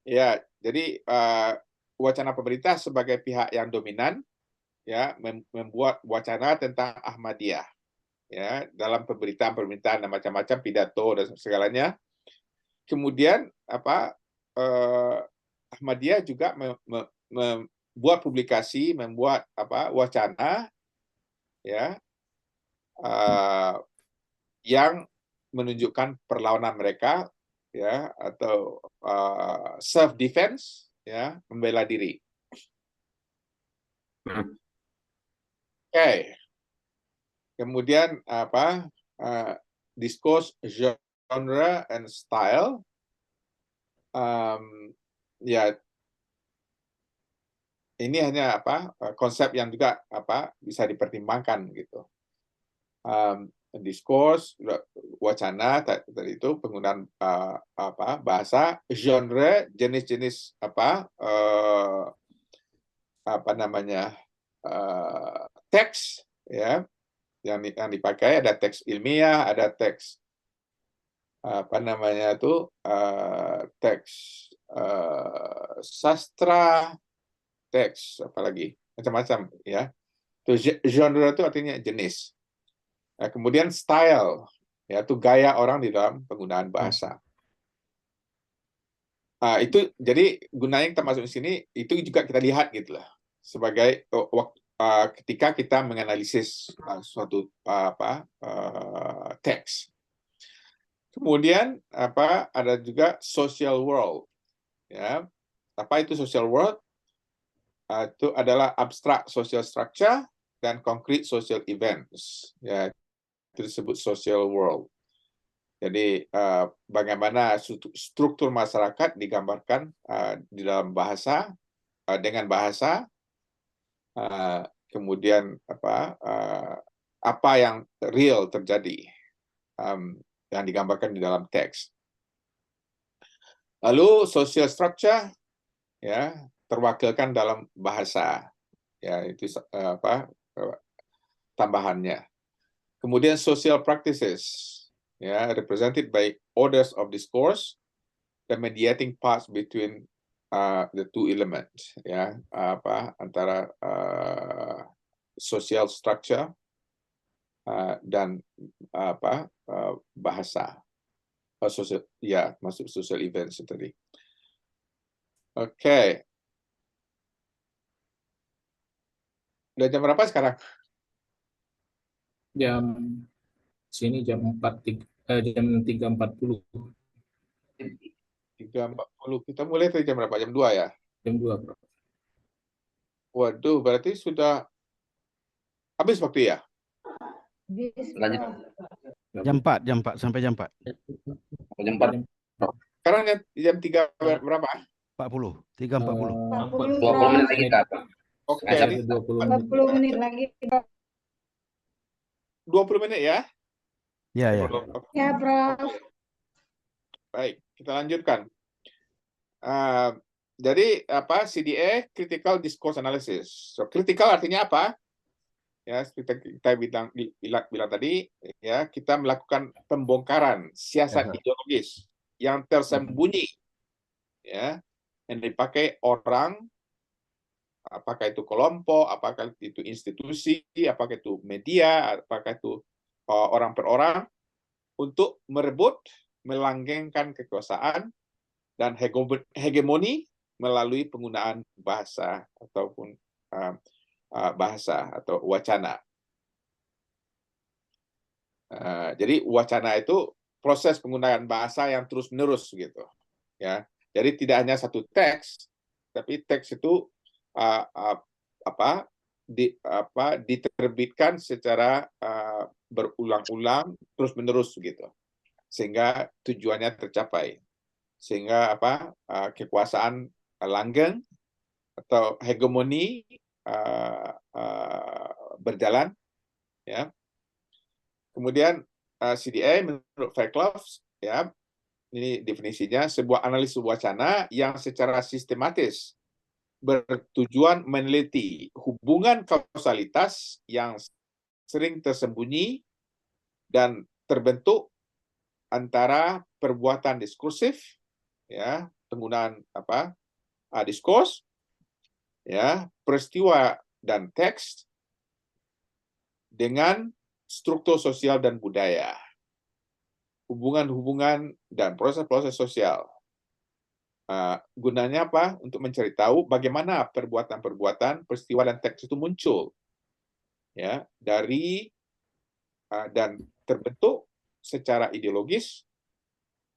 Ya, jadi wacana pemerintah sebagai pihak yang dominan ya membuat wacana tentang Ahmadiyah ya dalam pemberitaan macam-macam pidato dan segalanya. Kemudian apa Ahmadiyah juga membuat publikasi, membuat apa wacana ya yang menunjukkan perlawanan mereka ya atau self defense ya, membela diri. Oke. Kemudian apa discourse, genre and style. Ya ini hanya apa konsep yang juga apa bisa dipertimbangkan gitu. Discourse, wacana tadi itu penggunaan apa bahasa, genre, jenis-jenis apa namanya teks ya yang dipakai, ada teks ilmiah, ada teks apa namanya itu teks sastra, teks apalagi macam-macam ya. Itu genre itu artinya jenis. Nah, kemudian style ya itu gaya orang di dalam penggunaan bahasa. Itu jadi gunanya kita masuk di sini itu juga kita lihat gitu lah sebagai ketika kita menganalisis suatu teks. Kemudian apa ada juga social world ya. Apa itu social world? Itu adalah abstract social structure dan concrete social events ya, itu disebut social world. Jadi bagaimana struktur masyarakat digambarkan di dalam bahasa dengan bahasa, kemudian apa yang real terjadi yang digambarkan di dalam teks. Lalu social structure ya terwakilkan dalam bahasa ya, itu apa tambahannya. Kemudian social practices ya represented by orders of discourse, the mediating parts between the two elements ya apa antara social structure dan apa bahasa social ya masuk social events tadi. Oke. Udah jam berapa sekarang? Jam sini jam 3.40. 3.40. Kita mulai dari jam berapa? Jam 2 ya? Jam 2, Bro. Waduh, berarti sudah habis waktu ya? Lanjut. Jam 4 sampai jam 4. Jam 4. Sekarang jam 3 berapa? 40. 3.40. 20 menit lagi Kak. Oke, Ngajar. ini 20 menit. 40 menit lagi. 20 menit ya. Ya, ya. Ya, Prof. Baik, kita lanjutkan. Jadi CDA Critical Discourse Analysis. So, critical artinya apa? Ya, seperti kita bilang tadi, ya, kita melakukan pembongkaran siasat ideologis yang tersembunyi, ya, yang dipakai orang, apakah itu kelompok, apakah itu institusi, apakah itu media, apakah itu orang per orang, untuk merebut, melanggengkan kekuasaan dan hegemoni melalui penggunaan bahasa ataupun bahasa atau wacana. Jadi wacana itu proses penggunaan bahasa yang terus-menerus gitu, ya. Jadi tidak hanya satu teks, tapi teks itu diterbitkan secara berulang-ulang terus-menerus gitu, sehingga tujuannya tercapai, sehingga kekuasaan langgeng atau hegemoni berjalan, ya. Kemudian CDA menurut Fairclough, ya, ini definisinya, sebuah analisis wacana yang secara sistematis bertujuan meneliti hubungan kausalitas yang sering tersembunyi dan terbentuk antara perbuatan diskursif, ya, penggunaan diskurs, ya, peristiwa dan teks, dengan struktur sosial dan budaya, hubungan-hubungan dan proses-proses sosial. Gunanya apa? Untuk mencari tahu bagaimana perbuatan-perbuatan, peristiwa dan teks itu muncul, ya, dari dan terbentuk secara ideologis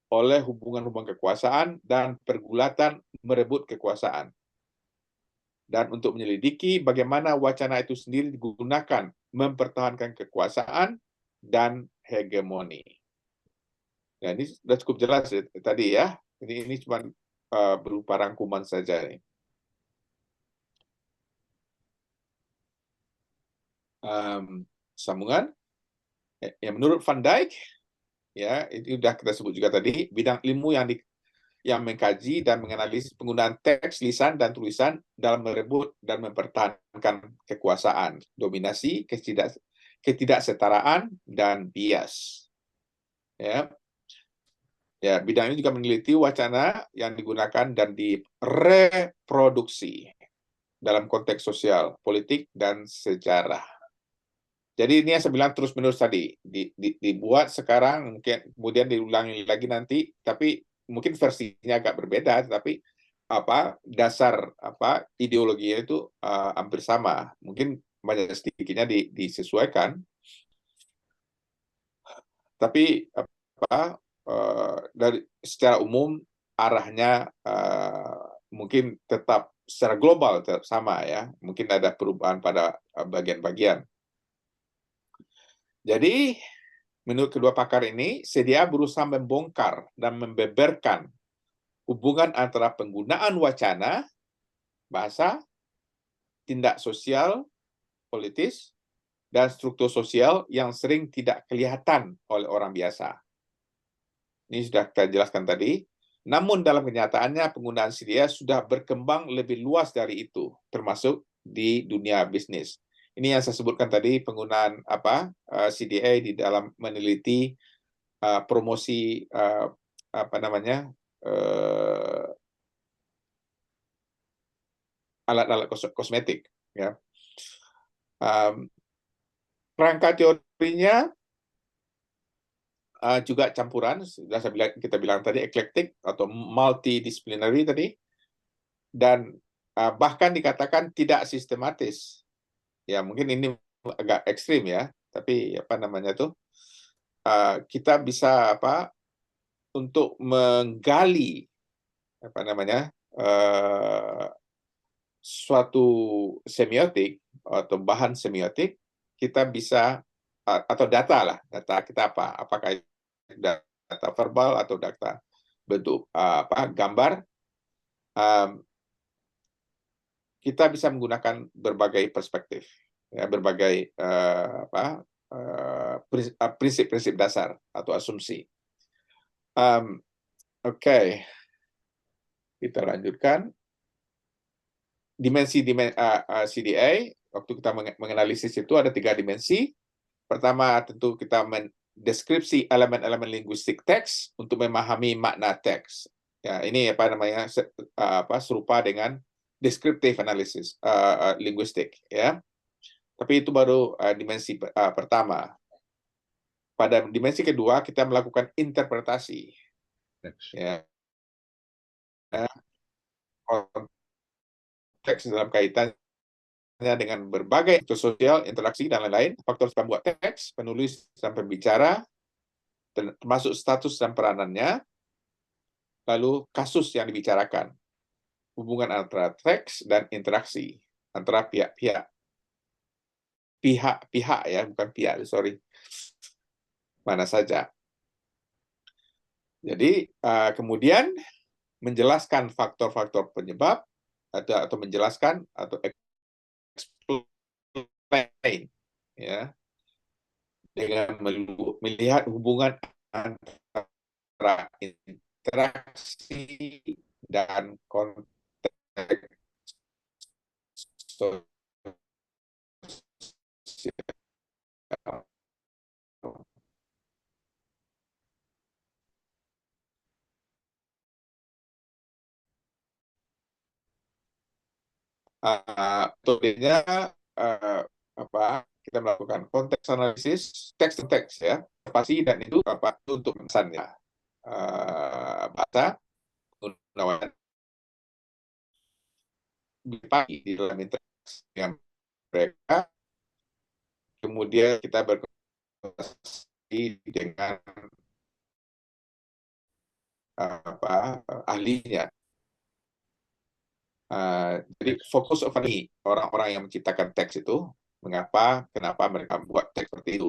oleh hubungan-hubungan kekuasaan dan pergulatan merebut kekuasaan. Dan untuk menyelidiki bagaimana wacana itu sendiri digunakan mempertahankan kekuasaan dan hegemoni. Nah, ini sudah cukup jelas tadi ya. Ini cuma berupa rangkuman saja nih. Sambungan. Ya, menurut Van Dijk, ya, itu sudah kita sebut juga tadi, bidang ilmu yang mengkaji dan menganalisis penggunaan teks, lisan, dan tulisan dalam merebut dan mempertahankan kekuasaan, dominasi, ketidaksetaraan, dan bias. Ya. Ya, bidang ini juga meneliti wacana yang digunakan dan direproduksi dalam konteks sosial, politik, dan sejarah. Jadi ini yang saya bilang terus-menerus tadi, dibuat sekarang, mungkin kemudian diulangi lagi nanti, tapi mungkin versinya agak berbeda, tapi dasar ideologinya itu hampir sama. Mungkin banyak sedikitnya disesuaikan, tapi dari secara umum arahnya mungkin tetap secara global tetap sama ya. Mungkin ada perubahan pada bagian-bagian. Jadi, menurut kedua pakar ini, CDA berusaha membongkar dan membeberkan hubungan antara penggunaan wacana, bahasa, tindak sosial, politis, dan struktur sosial yang sering tidak kelihatan oleh orang biasa. Ini sudah kita jelaskan tadi. Namun dalam kenyataannya penggunaan CDA sudah berkembang lebih luas dari itu, termasuk di dunia bisnis. Ini yang saya sebutkan tadi, penggunaan CDA di dalam meneliti promosi alat-alat kosmetik. Ya. Kerangka teorinya juga campuran, sudah kita bilang tadi, eklektik atau multidisciplinary tadi, dan bahkan dikatakan tidak sistematis. Ya, mungkin ini agak ekstrim ya, tapi kita bisa untuk menggali suatu semiotik atau bahan semiotik, kita bisa atau data kita apakah data verbal atau data bentuk gambar, kita bisa menggunakan berbagai perspektif, ya, berbagai prinsip-prinsip dasar atau asumsi. Oke, kita lanjutkan. Dimensi CDA, waktu kita menganalisis itu ada 3 dimensi. Pertama, tentu kita mendeskripsi elemen-elemen linguistik teks untuk memahami makna teks. Ya, ini serupa dengan descriptive analysis linguistik, ya. Tapi itu baru dimensi pertama. Pada dimensi kedua kita melakukan interpretasi, ya. Konteks dalam kaitannya dengan berbagai faktor sosial, interaksi, dan lain-lain, faktor pembuat teks, penulis dan pembicara, termasuk status dan peranannya, lalu kasus yang dibicarakan, hubungan antara teks dan interaksi antara pihak-pihak. Pihak-pihak ya, bukan pihak, sorry. Mana saja. Jadi, kemudian menjelaskan faktor-faktor penyebab, atau menjelaskan, atau explain, ya, dengan melihat hubungan antara interaksi dan konteks sosial. Metodenya kita melakukan konteks analisis teks ya, pasti, dan itu untuk pesannya bahasa gunawan di dalam interaksi dengan mereka. Kemudian kita berkomunikasi dengan ahlinya. Jadi fokus of ini orang-orang yang menciptakan teks itu, kenapa mereka buat teks seperti itu.